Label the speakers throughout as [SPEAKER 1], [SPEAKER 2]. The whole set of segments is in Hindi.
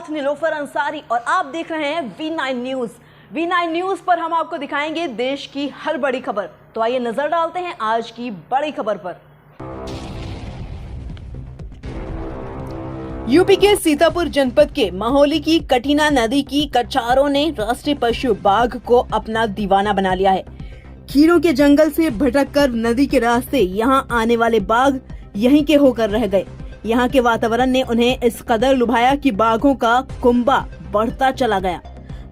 [SPEAKER 1] साथ नीलोफर अंसारी और आप देख रहे हैं V9 न्यूज। V9 न्यूज पर हम आपको दिखाएंगे देश की हर बड़ी खबर। तो आइए नजर डालते हैं आज की बड़ी खबर पर। यूपी के सीतापुर जनपद के महोली की कठिना नदी की कछारों ने राष्ट्रीय पशु बाघ को अपना दीवाना बना लिया है। खीरों के जंगल से भटककर नदी के रास्ते यहां आने वाले बाघ यहीं के होकर रह गए। यहाँ के वातावरण ने उन्हें इस कदर लुभाया कि बाघों का कुंबा बढ़ता चला गया।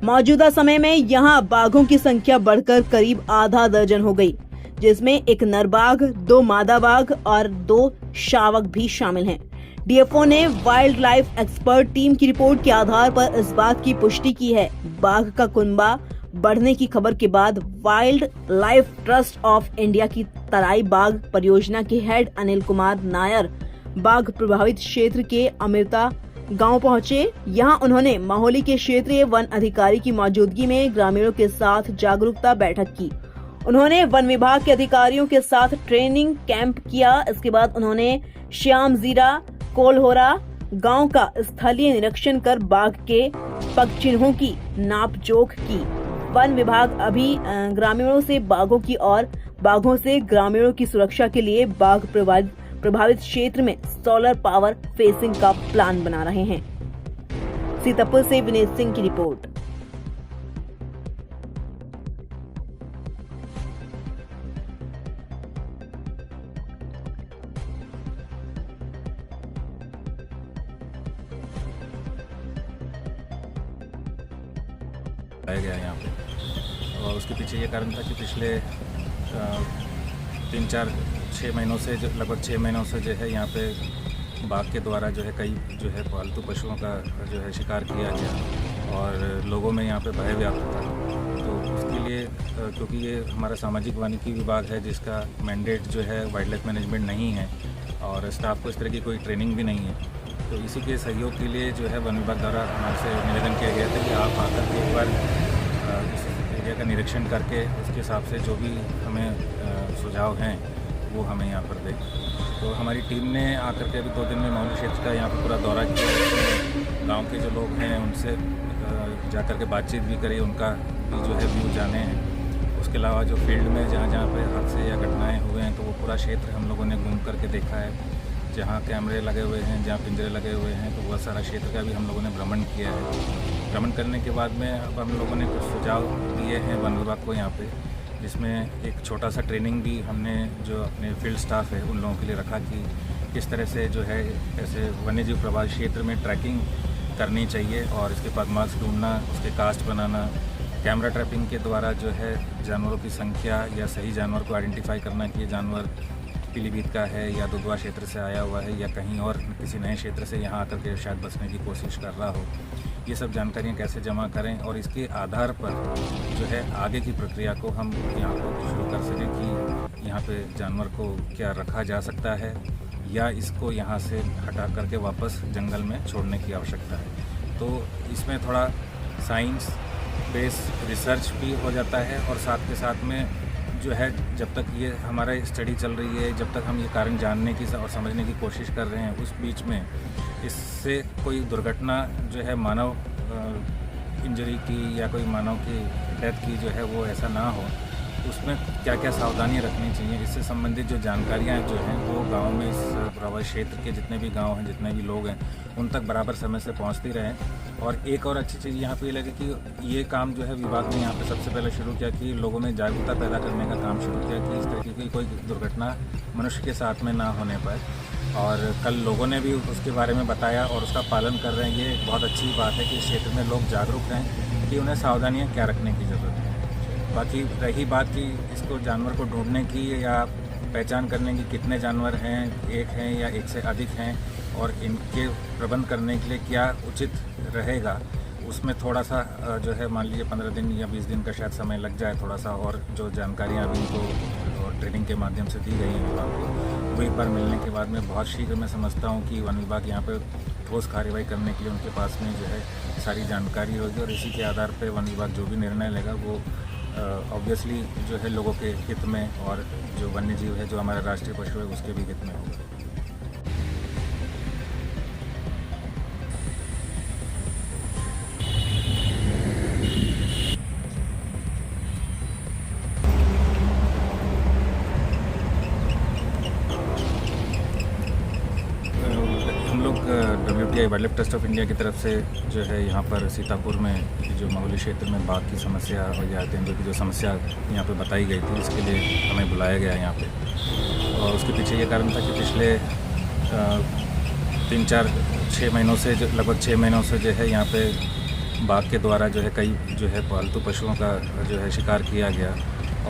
[SPEAKER 1] मौजूदा समय में यहाँ बाघों की संख्या बढ़कर करीब आधा दर्जन हो गई, जिसमें एक नर बाघ, 2 मादा बाघ और 2 शावक भी शामिल हैं। डीएफओ ने वाइल्ड लाइफ एक्सपर्ट टीम की रिपोर्ट के आधार पर इस बात की पुष्टि की है। बाघ का कुंबा बढ़ने की खबर के बाद wild life trust of India की तराई बाघ परियोजना के हेड अनिल कुमार नायर बाघ प्रभावित क्षेत्र के अमृता गांव पहुंचे। यहां उन्होंने महोली के क्षेत्रीय वन अधिकारी की मौजूदगी में ग्रामीणों के साथ जागरूकता बैठक की। उन्होंने वन विभाग के अधिकारियों के साथ ट्रेनिंग कैंप किया। इसके बाद उन्होंने श्याम जीरा कोलहोरा गांव का स्थलीय निरीक्षण कर बाघ के पग चिन्हों की नापजोख की। वन विभाग अभी ग्रामीणों से बाघों की और बाघों से ग्रामीणों की सुरक्षा के लिए बाघ प्रभावित क्षेत्र में सोलर पावर फेंसिंग का प्लान बना रहे हैं। सीतापुर से विनीत सिंह की रिपोर्ट।
[SPEAKER 2] आया गया यहाँ पे और उसके पीछे ये कारण था कि पिछले 3-4-6 महीनों से लगभग 6 महीनों से जो है यहाँ पे बाघ के द्वारा जो है कई जो है पालतू पशुओं का जो है शिकार किया गया और लोगों में यहाँ पे भय व्याप्त था। तो उसके लिए क्योंकि ये हमारा सामाजिक वानिकी विभाग है जिसका मैंडेट जो है वाइल्ड लाइफ मैनेजमेंट नहीं है और स्टाफ को इस तरह की कोई ट्रेनिंग भी नहीं है, तो इसी के सहयोग के लिए जो है वन विभाग द्वारा हमारे से निवेदन किया गया था कि आप आकर के एक बार इस एरिया का निरीक्षण करके उसके हिसाब से जो भी हमें सुझाव हैं वो हमें यहाँ पर दें। तो हमारी टीम ने आकर के अभी 2 दिन में महोली क्षेत्र का यहाँ पर पूरा दौरा किया। गांव के जो लोग हैं उनसे जाकर के बातचीत भी करी, उनका भी जो है व्यू जाने हैं। उसके अलावा जो फील्ड में जहाँ जहाँ पे हादसे या घटनाएँ हुए हैं तो वो पूरा क्षेत्र हम लोगों ने घूम करके देखा है। जहाँ कैमरे लगे हुए हैं, जहाँ पिंजरे लगे हुए हैं, तो वह सारा क्षेत्र का भी हम लोगों ने भ्रमण किया है। भ्रमण करने के बाद में अब हम लोगों ने कुछ सुझाव दिए हैं वन विभाग को यहाँ पे, जिसमें एक छोटा सा ट्रेनिंग भी हमने जो अपने फील्ड स्टाफ है उन लोगों के लिए रखा कि किस तरह से जो है ऐसे वन्यजीव प्रभावित क्षेत्र में ट्रैकिंग करनी चाहिए और इसके बाद मास्क ढूंढना, उसके कास्ट बनाना, कैमरा ट्रैपिंग के द्वारा जो है जानवरों की संख्या या सही जानवर को आइडेंटिफाई करना कि ये जानवर पीलीभीत का है या दुधवा क्षेत्र से आया हुआ है या कहीं और किसी नए क्षेत्र से यहाँ आकर के शायद बसने की कोशिश कर रहा हो। ये सब जानकारियाँ कैसे जमा करें और इसके आधार पर जो है आगे की प्रक्रिया को हम यहाँ पर शुरू कर सकें कि यहाँ पे जानवर को क्या रखा जा सकता है या इसको यहाँ से हटा करके वापस जंगल में छोड़ने की आवश्यकता है। तो इसमें थोड़ा साइंस बेस रिसर्च भी हो जाता है और साथ के साथ में जो है जब तक ये हमारा स्टडी चल रही है, जब तक हम ये कारण जानने की और समझने की कोशिश कर रहे हैं, उस बीच में इससे कोई दुर्घटना जो है मानव इंजरी की या कोई मानव की डेथ की जो है वो ऐसा ना हो, उसमें क्या क्या सावधानी रखनी चाहिए, इससे संबंधित जो जानकारियाँ जो हैं वो गांव में इस प्रभावित क्षेत्र के जितने भी गांव हैं, जितने भी लोग हैं, उन तक बराबर समय से पहुंचती रहें। और एक और अच्छी चीज़ यहाँ पे ये लगे कि ये काम जो है विभाग ने यहाँ पे सबसे पहले शुरू किया कि लोगों में जागरूकता पैदा करने का काम शुरू किया कि इस तरीके की कोई दुर्घटना मनुष्य के साथ में ना होने पाए। और कल लोगों ने भी उसके बारे में बताया और उसका पालन कर रहे हैं। ये एक बहुत अच्छी बात है कि इस क्षेत्र में लोग जागरूक हैं कि उन्हें सावधानियाँ क्या रखने की ज़रूरत है। बाकी रही बात कि इसको जानवर को ढूंढने की या पहचान करने की कितने जानवर हैं, एक हैं या एक से अधिक हैं और इनके प्रबंध करने के लिए क्या उचित रहेगा, उसमें थोड़ा सा जो है मान लीजिए 15 दिन या 20 दिन का शायद समय लग जाए थोड़ा सा, और जो जानकारियाँ अभी इनको ट्रेनिंग के माध्यम से दी गई हैं विभाग को, वो एक बार मिलने के बाद में बहुत शीघ्र मैं समझता हूँ कि वन विभाग यहाँ पे ठोस कार्रवाई करने के लिए उनके पास में जो है सारी जानकारी होगी और इसी के आधार पर वन विभाग जो भी निर्णय लेगा वो ऑब्वियसली जो है लोगों के हित में और जो वन्य जीव है जो हमारा राष्ट्रीय पशु है उसके भी हित में होगा। Wild life trust of India की तरफ से जो है यहाँ पर सीतापुर में जो माहौली क्षेत्र में बाघ की समस्या और या तेंदुए की जो समस्या यहाँ पे बताई गई थी, इसके लिए हमें बुलाया गया यहाँ पे। और उसके पीछे ये कारण था कि पिछले 3-4-6 महीनों से लगभग 6 महीनों से जो है यहाँ पे बाघ के द्वारा जो है कई जो है पालतू पशुओं का जो है शिकार किया गया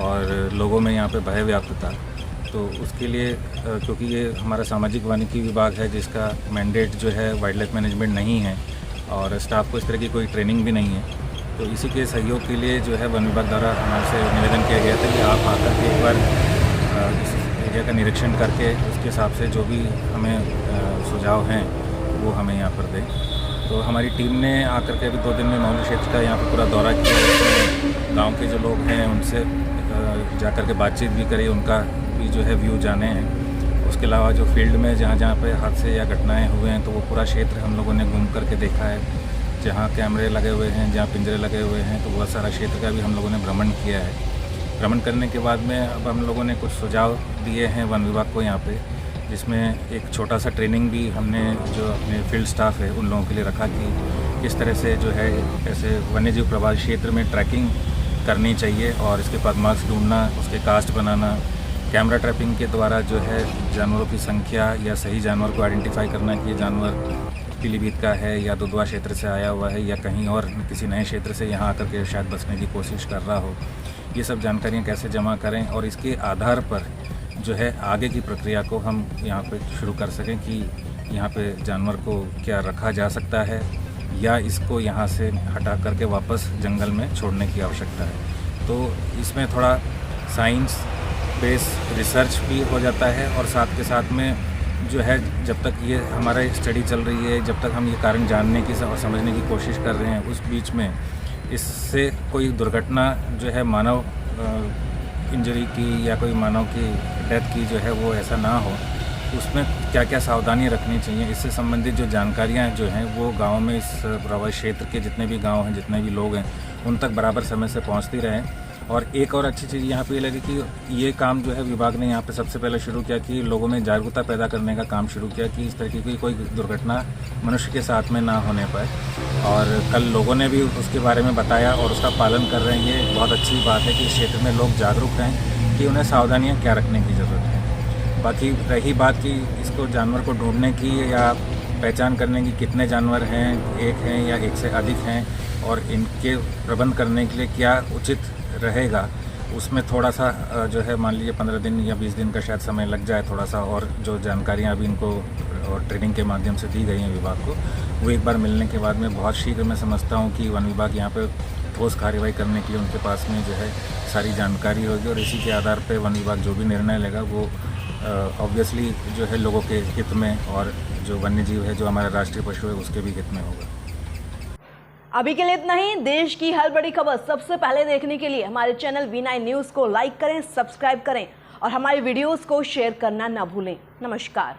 [SPEAKER 2] और लोगों में यहाँ पे भय व्याप्त था। तो उसके लिए क्योंकि ये हमारा सामाजिक वानिकी विभाग है जिसका मैंडेट जो है वाइल्ड लाइफ मैनेजमेंट नहीं है और स्टाफ को इस तरह की कोई ट्रेनिंग भी नहीं है, तो इसी के सहयोग के लिए जो है वन विभाग द्वारा हमारे से निवेदन किया गया था कि आप आकर के एक बार इस एरिया का निरीक्षण करके उसके हिसाब से जो भी हमें सुझाव हैं वो हमें यहाँ पर दें। तो हमारी टीम ने आकर के अभी 2 दिन में माहौली क्षेत्र का यहाँ पर पूरा दौरा किया, गाँव के जो लोग हैं उनसे जाकर के बातचीत भी करी, उनका भी जो है व्यू जाने हैं। उसके अलावा जो फील्ड में जहाँ जहाँ पे हादसे या घटनाएं हुए हैं तो वो पूरा क्षेत्र हम लोगों ने घूम करके देखा है। जहाँ कैमरे लगे हुए हैं, जहाँ पिंजरे लगे हुए हैं, तो बहुत सारा क्षेत्र का भी हम लोगों ने भ्रमण किया है। भ्रमण करने के बाद में अब हम लोगों ने कुछ सुझाव दिए हैं वन विभाग को यहाँ पे, जिसमें एक छोटा सा ट्रेनिंग भी हमने जो अपने फील्ड स्टाफ है उन लोगों के लिए रखा कि किस तरह से जो है ऐसे वन्यजीव प्रभावित क्षेत्र में ट्रैकिंग करनी चाहिए और इसके बाद मार्क्स ढूंढना, उसके कास्ट बनाना, कैमरा ट्रैपिंग के द्वारा जो है जानवरों की संख्या या सही जानवर को आइडेंटिफाई करना कि ये जानवर पीलीभीत का है या दुधवा क्षेत्र से आया हुआ है या कहीं और किसी नए क्षेत्र से यहाँ आकर के शायद बसने की कोशिश कर रहा हो। ये सब जानकारियाँ कैसे जमा करें और इसके आधार पर जो है आगे की प्रक्रिया को हम यहाँ पे शुरू कर सकें कि यहाँ पे जानवर को क्या रखा जा सकता है या इसको यहाँ से हटा करके वापस जंगल में छोड़ने की आवश्यकता है। तो इसमें थोड़ा साइंस बेस रिसर्च भी हो जाता है और साथ के साथ में जो है जब तक ये हमारा स्टडी चल रही है, जब तक हम ये कारण जानने की और समझने की कोशिश कर रहे हैं, उस बीच में इससे कोई दुर्घटना जो है मानव इंजरी की या कोई मानव की डेथ की जो है वो ऐसा ना हो, उसमें क्या क्या सावधानी रखनी चाहिए, इससे संबंधित जो जानकारियाँ जो हैं वो गाँव में इस प्रभावित क्षेत्र के जितने भी गाँव हैं, जितने भी लोग हैं, उन तक बराबर समय से पहुँचती रहें। और एक और अच्छी चीज़ यहाँ पे ये लगी कि ये काम जो है विभाग ने यहाँ पे सबसे पहले शुरू किया कि लोगों में जागरूकता पैदा करने का काम शुरू किया कि इस तरह की कोई दुर्घटना मनुष्य के साथ में ना होने पाए। और कल लोगों ने भी उसके बारे में बताया और उसका पालन कर रहे हैं। ये बहुत अच्छी बात है कि इस क्षेत्र में लोग जागरूक रहें कि उन्हें सावधानियाँ क्या रखने की ज़रूरत है। बाकी रही बात कि इसको जानवर को ढूंढने की या पहचान करने की कितने जानवर हैं, एक हैं या एक से अधिक हैं, और इनके प्रबंध करने के लिए क्या उचित रहेगा, उसमें थोड़ा सा जो है मान लीजिए 15 दिन या 20 दिन का शायद समय लग जाए थोड़ा सा, और जो जानकारियाँ अभी इनको और ट्रेनिंग के माध्यम से दी गई हैं विभाग को, वो एक बार मिलने के बाद में बहुत शीघ्र मैं समझता हूँ कि वन विभाग यहाँ पे ठोस कार्रवाई करने के लिए उनके पास में जो है सारी जानकारी होगी और इसी के आधार पर वन विभाग जो भी निर्णय लेगा वो ऑब्वियसली जो है लोगों के हित में और जो वन्यजीव है, जो हमारा राष्ट्रीय पशु है, उसके भी हित में होगा।
[SPEAKER 1] अभी के लिए इतना ही। देश की हर बड़ी खबर सबसे पहले देखने के लिए हमारे चैनल V9 न्यूज़ को लाइक करें, सब्सक्राइब करें और हमारे वीडियोस को शेयर करना ना भूलें। नमस्कार।